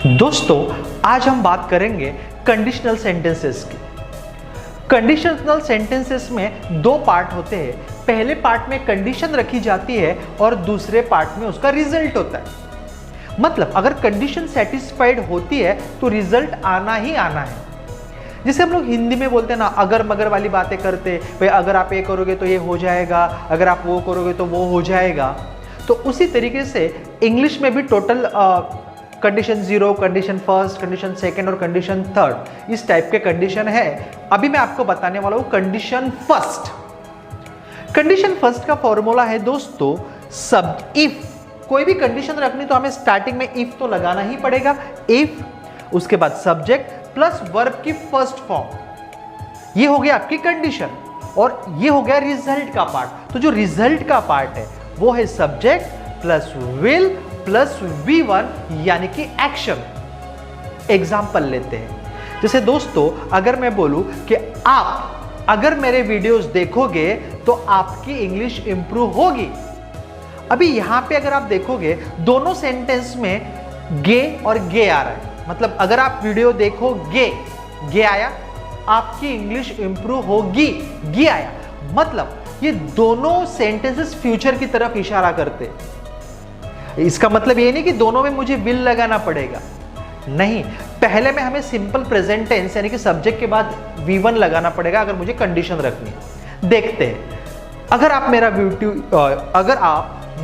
दोस्तों, आज हम बात करेंगे कंडीशनल सेंटेंसेस की। कंडीशनल सेंटेंसेस में दो पार्ट होते हैं। पहले पार्ट में कंडीशन रखी जाती है और दूसरे पार्ट में उसका रिजल्ट होता है। मतलब अगर कंडीशन सेटिस्फाइड होती है तो रिजल्ट आना ही आना है। जिसे हम लोग हिंदी में बोलते हैं ना, अगर मगर वाली बातें करते, भाई अगर आप ये करोगे तो ये हो जाएगा, अगर आप वो करोगे तो वो हो जाएगा। तो उसी तरीके से इंग्लिश में भी total condition 0, condition first, condition second और कंडीशन थर्ड, इस टाइप के कंडीशन है। अभी मैं आपको बताने वाला हूं कंडीशन फर्स्ट। कंडीशन फर्स्ट का फॉर्मूला है दोस्तों सब इफ। कोई भी कंडीशन रखनी तो हमें स्टार्टिंग में इफ तो लगाना ही पड़ेगा। इफ, उसके बाद सब्जेक्ट प्लस वर्ब की फर्स्ट फॉर्म, ये हो गया आपकी कंडीशन और ये हो गया रिजल्ट का पार्ट। तो जो रिजल्ट का पार्ट है वो है subject plus will plus V1 यानी कि एक्शन। एग्जाम्पल लेते हैं। जैसे दोस्तों, अगर मैं बोलूं कि आप अगर मेरे वीडियोस देखोगे तो आपकी इंग्लिश इंप्रूव होगी। अभी यहां पे अगर आप देखोगे दोनों सेंटेंस में गे और गे आ रहा है। मतलब अगर आप वीडियो देखोगे, गे आया, आपकी इंग्लिश इंप्रूव होगी, गी आया। मतलब ये दोनों सेंटेंसेस फ्यूचर की तरफ इशारा करते हैं। इसका मतलब ये नहीं कि दोनों में मुझे विल लगाना पड़ेगा, नहीं। पहले में हमें सिंपल प्रेजेंट टेंस यानी कि सब्जेक्ट के बाद V1 लगाना पड़ेगा अगर मुझे कंडीशन रखनी है। देखते हैं। अगर आप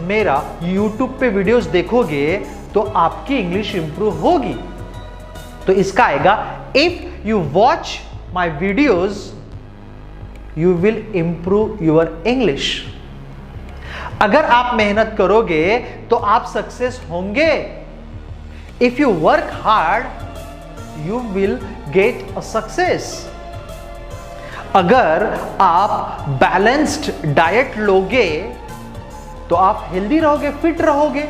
मेरा YouTube पे वीडियोस देखोगे तो आपकी इंग्लिश इंप्रूव होगी। तो इसका आएगा if you watch my videos you will improve your English. अगर आप मेहनत करोगे तो आप सक्सेस होंगे। If you work hard you will get a success. अगर आप बैलेंस्ड डाइट लोगे तो आप हेल्दी रहोगे, फिट रहोगे।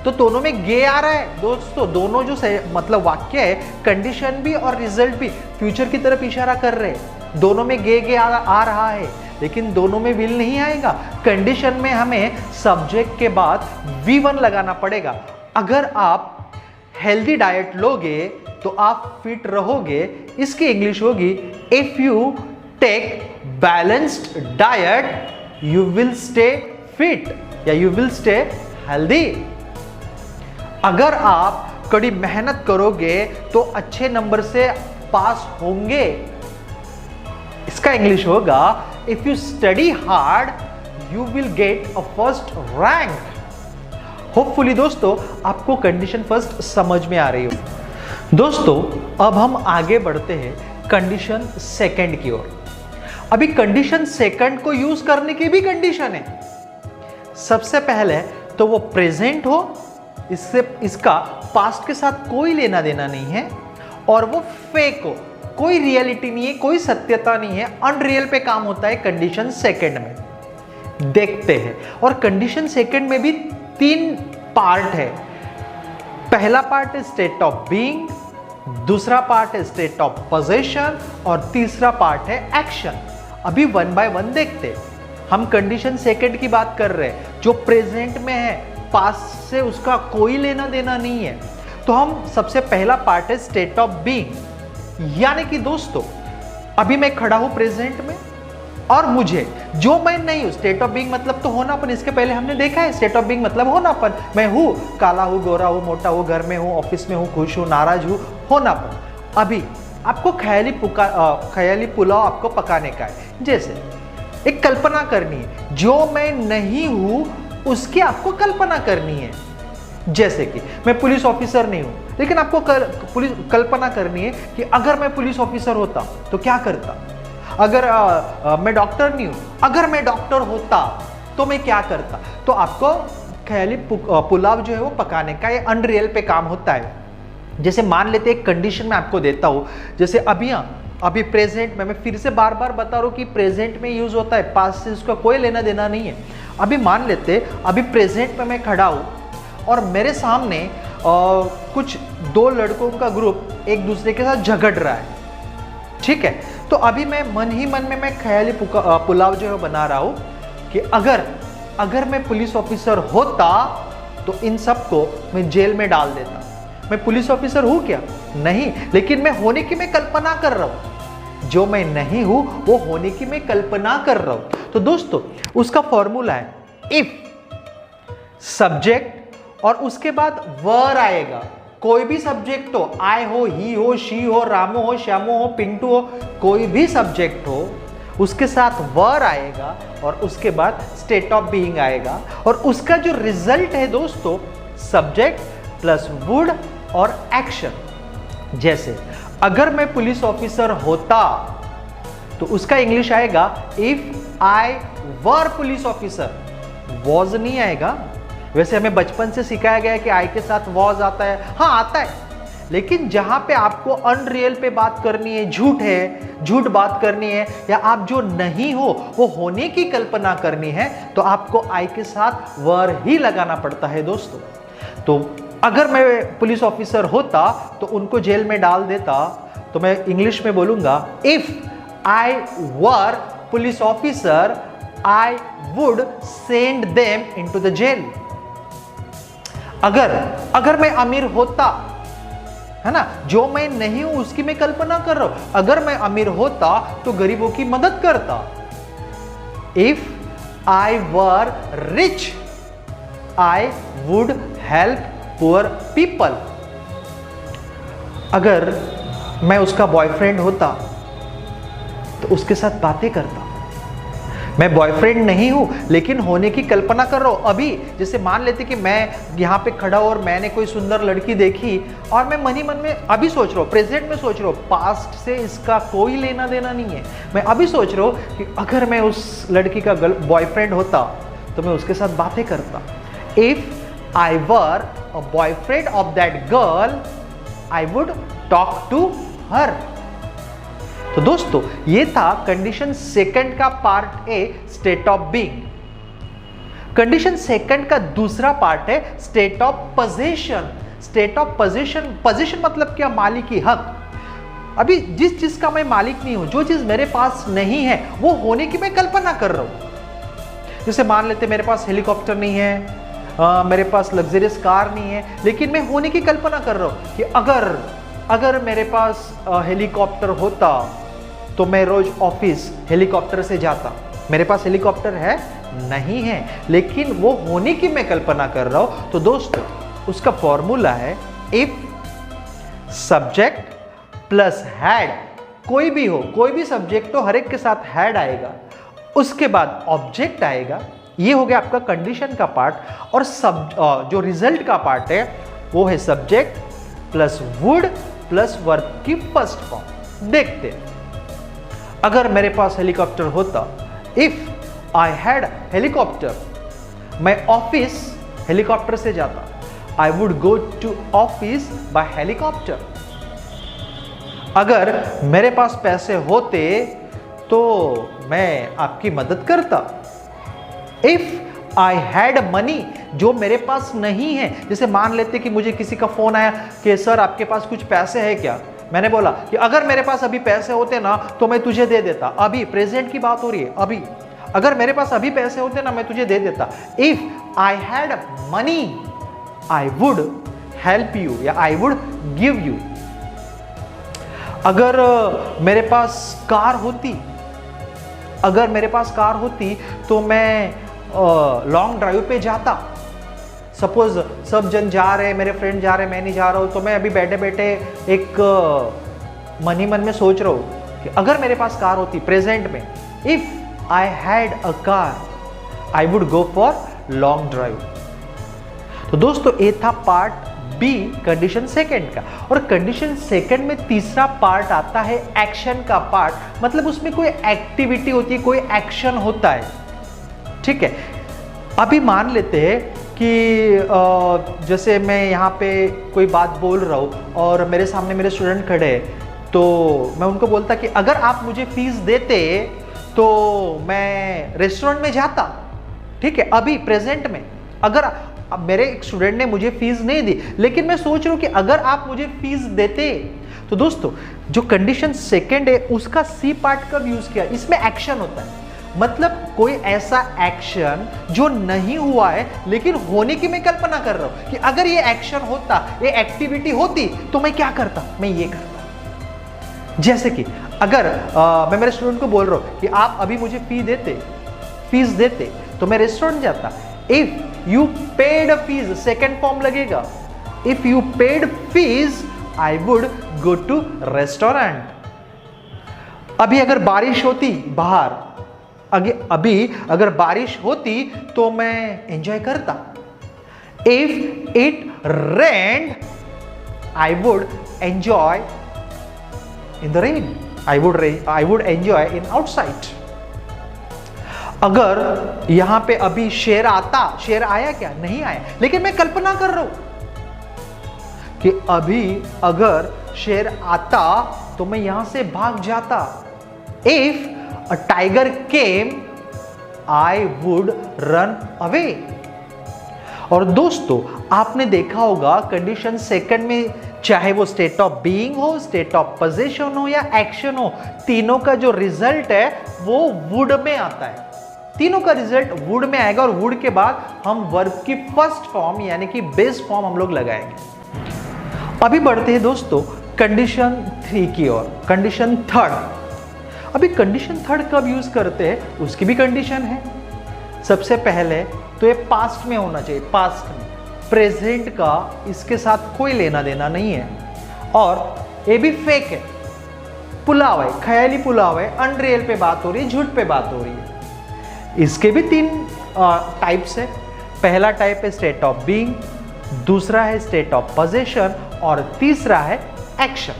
तो दोनों में गे आ रहा है दोस्तों। दोनों जो मतलब वाक्य है, कंडीशन भी और रिजल्ट भी फ्यूचर की तरफ इशारा कर रहे हैं। दोनों में गे आ रहा है, लेकिन दोनों में विल नहीं आएगा। कंडीशन में हमें सब्जेक्ट के बाद V1 लगाना पड़ेगा। अगर आप हेल्दी डाइट लोगे तो आप फिट रहोगे। इसकी इंग्लिश होगी if you take balanced diet you will stay fit या यू विल स्टे हेल्दी। अगर आप कड़ी मेहनत करोगे तो अच्छे नंबर से पास होंगे। इसका इंग्लिश होगा if you study hard you will get a first rank. Hopefully दोस्तों आपको कंडीशन फर्स्ट समझ में आ रही हो। दोस्तों, अब हम आगे बढ़ते हैं कंडीशन सेकंड की ओर। अभी कंडीशन सेकंड को यूज करने की भी कंडीशन है। सबसे पहले तो वो प्रेजेंट हो, इसका पास्ट के साथ कोई लेना देना नहीं है, और वो फेक हो, कोई रियलिटी नहीं है, कोई सत्यता नहीं है, अनरियल पे काम होता है कंडीशन सेकंड में। देखते हैं। और कंडीशन सेकंड में भी 3 पार्ट है। पहला पार्ट है स्टेट ऑफ बीइंग, दूसरा पार्ट है स्टेट ऑफ पोजीशन और तीसरा पार्ट है एक्शन। अभी 1 बाय 1 देखते हैं। हम कंडीशन सेकंड की बात कर रहे हैं जो प्रेजेंट में है, पास्ट से उसका कोई लेना देना नहीं है। तो हम सबसे पहला पार्ट है स्टेट ऑफ बीइंग। यानी कि दोस्तों, अभी मैं खड़ा हूं प्रेजेंट में और मुझे जो मैं नहीं हूं, स्टेट ऑफ बीइंग मतलब तो होनापन। इसके पहले हमने देखा है स्टेट ऑफ बीइंग मतलब होनापन। मैं हूं, काला हूं, गोरा हूं, मोटा हूं, घर में हूं, ऑफिस में हूं, खुश हूं, नाराज हूं, होनापन। अभी आपको ख्याली पुलाव आपको पकाने का है। जैसे एक कल्पना करनी है, जो मैं नहीं हूं उसकी आपको कल्पना करनी है। जैसे कि मैं पुलिस ऑफिसर नहीं हूं, लेकिन आपको कल्पना करनी है कि अगर मैं पुलिस ऑफिसर होता तो क्या करता। अगर मैं डॉक्टर नहीं हूं, अगर मैं डॉक्टर होता तो मैं क्या करता। तो आपको ख्याली पुलाव जो है वो पकाने का, ये अनरियल पे काम होता है। जैसे मान लेते एक कंडीशन में आपको देता हूं, जैसे अभी प्रेजेंट में, मैं फिर से बार बार बता रहा हूं कि प्रेजेंट में यूज होता है, पास्ट से उसका कोई लेना देना नहीं है। अभी मान लेते अभी प्रेजेंट में मैं खड़ा हूं और मेरे सामने कुछ 2 लड़कों का ग्रुप एक दूसरे के साथ झगड़ रहा है। ठीक है, तो अभी मैं मन ही मन में मैं ख्याली पुलाव जो है बना रहा हूं कि अगर मैं पुलिस ऑफिसर होता तो इन सबको मैं जेल में डाल देता। मैं पुलिस ऑफिसर हूं क्या? नहीं, लेकिन मैं होने की मैं कल्पना कर रहा हूं। जो मैं नहीं हूं वो होने की मैं कल्पना कर रहा हूं। तो दोस्तों उसका फॉर्मूला है इफ सब्जेक्ट और उसके बाद वर आएगा। कोई भी सब्जेक्ट हो, आई हो, ही हो, शी हो, रामू हो, श्यामू हो, पिंटू हो, कोई भी सब्जेक्ट हो, उसके साथ वर आएगा और उसके बाद स्टेट ऑफ बीइंग आएगा और उसका जो रिजल्ट है दोस्तों सब्जेक्ट प्लस वुड और एक्शन। जैसे अगर मैं पुलिस ऑफिसर होता तो उसका इंग्लिश आएगा if I were police officer. Was नहीं आएगा। वैसे हमें बचपन से सिखाया गया है कि आई के साथ वॉज आता है, हाँ आता है, लेकिन जहां पे आपको अनरियल पे बात करनी है, झूठ बात करनी है, या आप जो नहीं हो वो होने की कल्पना करनी है, तो आपको आई के साथ वर ही लगाना पड़ता है दोस्तों। तो अगर मैं पुलिस ऑफिसर होता तो उनको जेल में डाल देता, तो मैं इंग्लिश में बोलूंगा if I were police officer I would send them into the jail. अगर मैं अमीर होता, है ना, जो मैं नहीं हूं उसकी मैं कल्पना कर रहा हूं, अगर मैं अमीर होता तो गरीबों की मदद करता। If I were rich I would help poor people. अगर मैं उसका बॉयफ्रेंड होता तो उसके साथ बातें करता। मैं बॉयफ्रेंड नहीं हूं लेकिन होने की कल्पना कर रहा हूं। अभी जैसे मान लेते कि मैं यहां पे खड़ा हूं और मैंने कोई सुंदर लड़की देखी और मैं मन ही मन में अभी सोच रहा हूं, प्रेजेंट में सोच रहा हूं, पास्ट से इसका कोई लेना देना नहीं है। मैं अभी सोच रहा हूं कि अगर मैं उस लड़की का बॉयफ्रेंड होता तो मैं उसके साथ बातें करता। If I were a boyfriend of that girl I would talk to her. तो दोस्तों ये था कंडीशन सेकंड का part A, state of being. Condition second का दूसरा पार्ट है state of position. State of position मतलब क्या? मालिकी, हक। अभी जिस चीज का मैं मालिक नहीं हूं, जो चीज मेरे पास नहीं है, वो होने की मैं कल्पना कर रहा हूं। जैसे मान लेते मेरे पास हेलीकॉप्टर नहीं है, मेरे पास लग्जरियस कार नहीं है, लेकिन मैं होने की कल्पना कर रहा हूं कि अगर मेरे पास हेलीकॉप्टर होता तो मैं रोज ऑफिस हेलीकॉप्टर से जाता। मेरे पास हेलीकॉप्टर है नहीं है, लेकिन वो होने की मैं कल्पना कर रहा हूं। तो दोस्तों उसका फॉर्मूला है इफ सब्जेक्ट प्लस हैड, कोई भी हो, कोई भी सब्जेक्ट हो, हर एक के साथ हैड आएगा, उसके बाद ऑब्जेक्ट आएगा। ये हो गया आपका कंडीशन का पार्ट। और जो रिजल्ट का पार्ट है वो है subject plus would plus verb की फर्स्ट फॉर्म। देखते हैं, अगर मेरे पास हेलीकॉप्टर होता, इफ आई हैड हेलीकॉप्टर, मैं ऑफिस हेलीकॉप्टर से जाता। I would go to office by helicopter. अगर मेरे पास पैसे होते तो मैं आपकी मदद करता। इफ आई हैड मनी, जो मेरे पास नहीं है, जैसे मान लेते कि मुझे किसी का फोन आया कि सर आपके पास कुछ पैसे है क्या? मैंने बोला कि अगर मेरे पास अभी पैसे होते ना तो मैं तुझे दे देता। अभी प्रेजेंट की बात हो रही है, अभी अगर मेरे पास अभी पैसे होते ना मैं तुझे दे देता। If I had money I would help you या आई वुड गिव यू। अगर मेरे पास कार होती, तो मैं लॉन्ग ड्राइव पे जाता। सपोज सब जन जा रहे हैं, मेरे फ्रेंड जा रहे हैं, मैं नहीं जा रहा हूं, तो मैं अभी बैठे बैठे एक मन ही मन में सोच रहा हूं कि अगर मेरे पास कार होती प्रेजेंट में, if I had a car I would go for long drive. तो दोस्तों ये था पार्ट बी कंडीशन सेकंड का। और कंडीशन सेकंड में तीसरा पार्ट आता है एक्शन का पार्ट, मतलब उसमें कोई एक्टिविटी होती है, कोई एक्शन होता है। ठीक है, अभी मान लेते हैं कि जैसे मैं यहाँ पे कोई बात बोल रहा हूँ और मेरे सामने मेरे स्टूडेंट खड़े हैं, तो मैं उनको बोलता कि अगर आप मुझे फीस देते तो मैं रेस्टोरेंट में जाता। ठीक है, अभी प्रेजेंट में अगर मेरे एक स्टूडेंट ने मुझे फीस नहीं दी, लेकिन मैं सोच रहा हूँ कि अगर आप मुझे फीस देते। तो दोस्तों जो कंडीशन सेकंड है उसका सी पार्ट कब यूज किया? इसमें एक्शन होता है। मतलब कोई ऐसा एक्शन जो नहीं हुआ है लेकिन होने की मैं कल्पना कर रहा हूं कि अगर ये एक्शन होता, ये एक्टिविटी होती तो मैं क्या करता, मैं ये करता। जैसे कि अगर मैं मेरे स्टूडेंट को बोल रहा हूं कि आप अभी मुझे फीस देते तो मैं रेस्टोरेंट जाता। If you paid a fees, second form लगेगा। If you paid fees I would go to restaurant. अभी अगर बारिश होती बाहर, अभी अगर बारिश होती तो मैं एंजॉय करता। If it rained I would enjoy in the rain. I would enjoy in outside. अगर यहां पे अभी शेर आता, शेर आया क्या? नहीं आया, लेकिन मैं कल्पना कर रहा हूं कि अभी अगर शेर आता तो मैं यहां से भाग जाता। If a tiger came I would run away. और दोस्तों आपने देखा होगा कंडीशन सेकंड में, चाहे वो स्टेट ऑफ बीइंग हो, स्टेट ऑफ पोजीशन हो या एक्शन हो, तीनों का जो रिजल्ट है वो वुड में आता है। तीनों का रिजल्ट वुड में आएगा और वुड के बाद हम वर्ब की फर्स्ट फॉर्म यानी कि बेस फॉर्म हम लोग लगाएंगे। अभी बढ़ते हैं दोस्तों कंडीशन 3 की ओर, कंडीशन थर्ड। अभी कंडीशन थर्ड कब यूज करते हैं उसकी भी कंडीशन है। सबसे पहले तो ये पास्ट में होना चाहिए, पास्ट में। प्रेजेंट का इसके साथ कोई लेना देना नहीं है और ये भी फेक है, पुलाव है, ख्याली पुलाव है, अनरियल पे बात हो रही है, झूठ पे बात हो रही है। इसके भी 3 टाइप्स है। पहला टाइप है स्टेट ऑफ बीइंग, दूसरा है स्टेट ऑफ पोजीशन और तीसरा है एक्शन।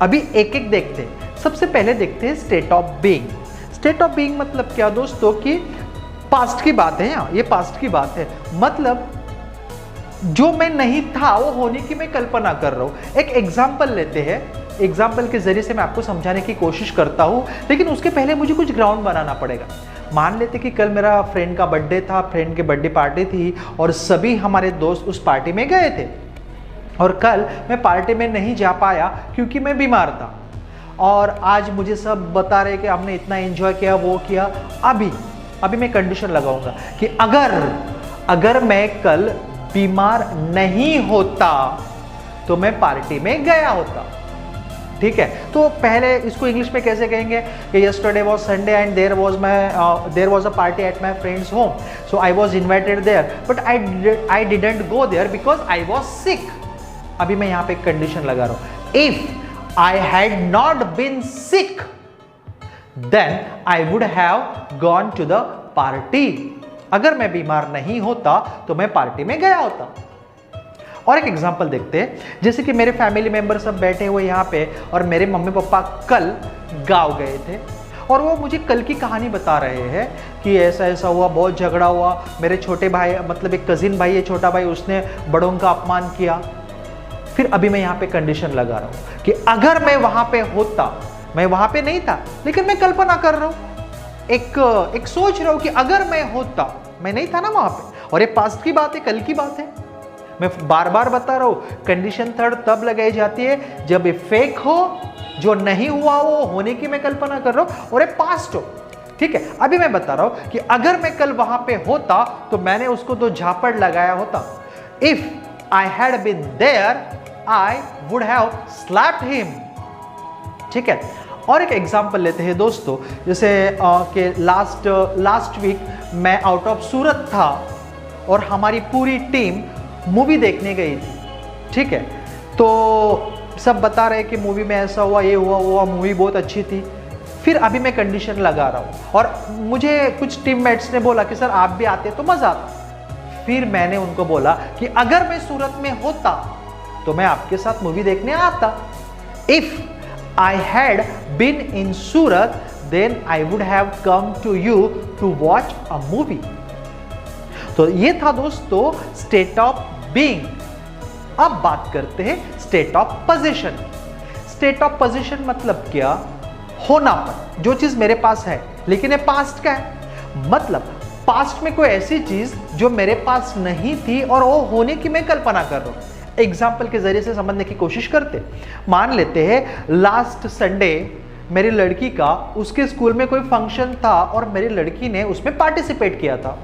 अभी एक एक देखते हैं। सबसे पहले देखते हैं state of being. State of being मतलब क्या दोस्तों कि पास्ट की बात है, ये पास्ट की बात है। मतलब जो मैं नहीं था वो होने की मैं कल्पना कर रहा हूं। एक एग्जाम्पल लेते हैं, एग्जाम्पल के जरिए से मैं आपको समझाने की कोशिश करता हूं, लेकिन उसके पहले मुझे कुछ ग्राउंड बनाना पड़ेगा। मान लेते कि कल मेरा फ्रेंड का बर्थडे था, फ्रेंड की बर्थडे पार्टी थी और सभी हमारे दोस्त उस पार्टी में गए थे और कल मैं पार्टी में नहीं जा पाया क्योंकि मैं बीमार था। और आज मुझे सब बता रहे कि हमने इतना एंजॉय किया, वो किया। अभी मैं कंडीशन लगाऊंगा कि अगर मैं कल बीमार नहीं होता तो मैं पार्टी में गया होता। ठीक है, तो पहले इसको इंग्लिश में कैसे कहेंगे कि yesterday was Sunday and there was a party at my friend's home, so I was invited there but I didn't go there because I was sick. अभी मैं यहां पे कंडीशन लगा रहा हूं। If I had not been sick then I would have gone to the party. अगर मैं बीमार नहीं होता तो मैं पार्टी में गया होता। और एक एग्जांपल देखते हैं, जैसे कि मेरे फैमिली मेंबर सब बैठे हुए यहाँ पे और मेरे मम्मी पापा कल गांव गए थे और वो मुझे कल की कहानी बता रहे हैं कि ऐसा ऐसा हुआ, बहुत झगड़ा हुआ, मेरे छोटे भाई मतलब एक कजिन भाई है, छोटा भाई, उसने बड़ों का अपमान किया। फिर अभी मैं यहाँ पे कंडीशन लगा रहा हूँ कि अगर मैं वहां पे होता, मैं वहां पे नहीं था लेकिन मैं कल्पना कर रहा हूँ, एक सोच रहा हूँ कि अगर मैं होता, मैं नहीं था ना वहां पे। और ये पास्ट की बात है, कल की बात है। मैं बार बार बता रहा हूं कंडीशन थर्ड तब लगाई जाती है जब ये फेक हो, जो नहीं हुआ वो होने की मैं कल्पना कर रहा हूं और ये पास्ट हो। ठीक है, अभी मैं बता रहा हूं कि अगर मैं कल वहां पे होता तो मैंने उसको 2 झापड़ लगाया होता। If I had been there I would have slapped him. ठीक है, और एक एग्जांपल लेते हैं दोस्तों, जैसे कि लास्ट वीक मैं आउट ऑफ सूरत था और हमारी पूरी टीम मूवी देखने गई थी। ठीक है, तो सब बता रहे कि मूवी में ऐसा हुआ, ये हुआ, मूवी बहुत अच्छी थी। फिर अभी मैं कंडीशन लगा रहा हूँ और मुझे कुछ टीममेट्स ने बोला कि सर आप भी आते तो मजा आता। फिर मैंने उनको बोला कि अगर मैं सूरत में होता तो मैं आपके साथ मूवी देखने आता। If I had been in Surat then I would have come to you to watch a movie. तो ये था दोस्तों स्टेट ऑफ बीइंग। अब बात करते हैं state of position. State of position मतलब क्या? होनापन, जो चीज मेरे पास है लेकिन ये पास्ट का है। मतलब पास्ट में कोई ऐसी चीज जो मेरे पास नहीं थी और वो होने की मैं कल्पना कर रहा हूं। एग्जाम्पल के जरिए से समझने की कोशिश करते। मान लेते हैं लास्ट संडे मेरी लड़की का उसके स्कूल में कोई फंक्शन था और मेरी लड़की ने उसमें पार्टिसिपेट किया था।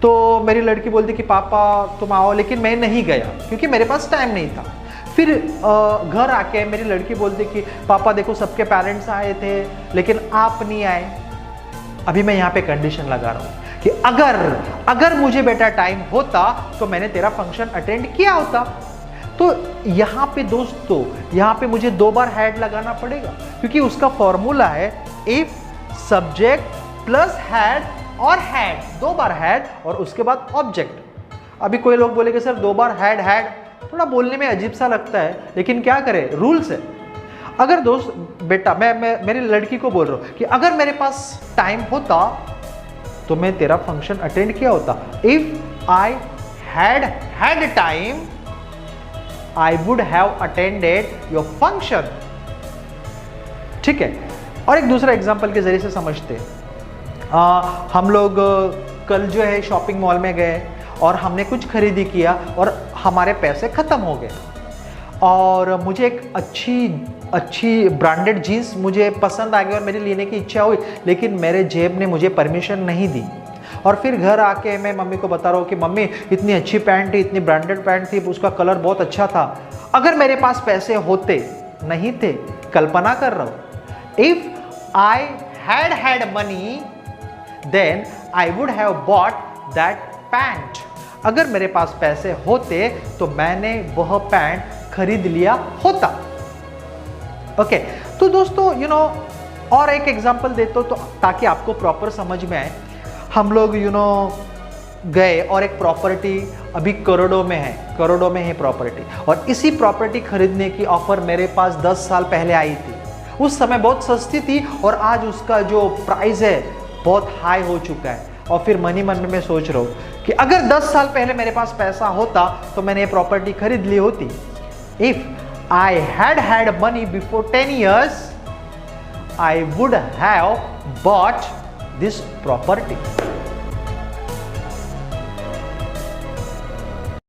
तो मेरी लड़की बोलती कि पापा तुम आओ, लेकिन मैं नहीं गया क्योंकि मेरे पास टाइम नहीं था। फिर घर आके मेरी लड़की बोलती कि पापा देखो सबके पेरेंट्स आए थे लेकिन आप नहीं आए। अभी मैं यहाँ पे कंडीशन लगा रहा हूँ कि अगर मुझे बेटा टाइम होता तो मैंने तेरा फंक्शन अटेंड किया होता। तो यहाँ पे दोस्तों, यहाँ पे मुझे 2 बार हैड लगाना पड़ेगा क्योंकि उसका फॉर्मूला है इफ सब्जेक्ट प्लस हैड और हैड, 2 बार हैड और उसके बाद ऑब्जेक्ट। अभी कोई लोग बोलेंगे सर 2 बार हैड थोड़ा बोलने में अजीब सा लगता है, लेकिन क्या करें, रूल्स है। अगर दोस्त बेटा मैं मेरी लड़की को बोल रहा हूँ कि अगर मेरे पास टाइम होता तो मैं तेरा फंक्शन अटेंड किया होता। If I had time I would have attended your function. ठीक है। और एक दूसरा एग्जाम्पल के जरिए से समझते हैं। हम लोग कल जो है शॉपिंग मॉल में गए और हमने कुछ खरीदी किया और हमारे पैसे ख़त्म हो गए और मुझे एक अच्छी ब्रांडेड जीन्स मुझे पसंद आ गई और मेरी लेने की इच्छा हुई, लेकिन मेरे जेब ने मुझे परमिशन नहीं दी। और फिर घर आके मैं मम्मी को बता रहा हूँ कि मम्मी इतनी अच्छी पैंट थी, इतनी ब्रांडेड पैंट थी, उसका कलर बहुत अच्छा था। अगर मेरे पास पैसे होते, नहीं थे, कल्पना कर रहा हूँ, if I had money then I would have bought that pant. अगर मेरे पास पैसे होते तो मैंने वह पैंट खरीद लिया होता। ओके। तो दोस्तों और एक एग्जांपल देता हूं तो ताकि आपको प्रॉपर समझ में आए। हम लोग गए और एक प्रॉपर्टी अभी करोड़ों में है प्रॉपर्टी, और इसी प्रॉपर्टी खरीदने की ऑफर मेरे पास 10 साल पहले आई थी। उस समय बहुत सस्ती थी और आज उसका जो प्राइस है बहुत हाई हो चुका है। और फिर मन में मैं सोच रहा हूँ कि अगर 10 साल पहले मेरे पास पैसा होता तो मैंने ये प्रॉपर्टी खरीद ली होती। If I had money before 10 years I would have bought this property.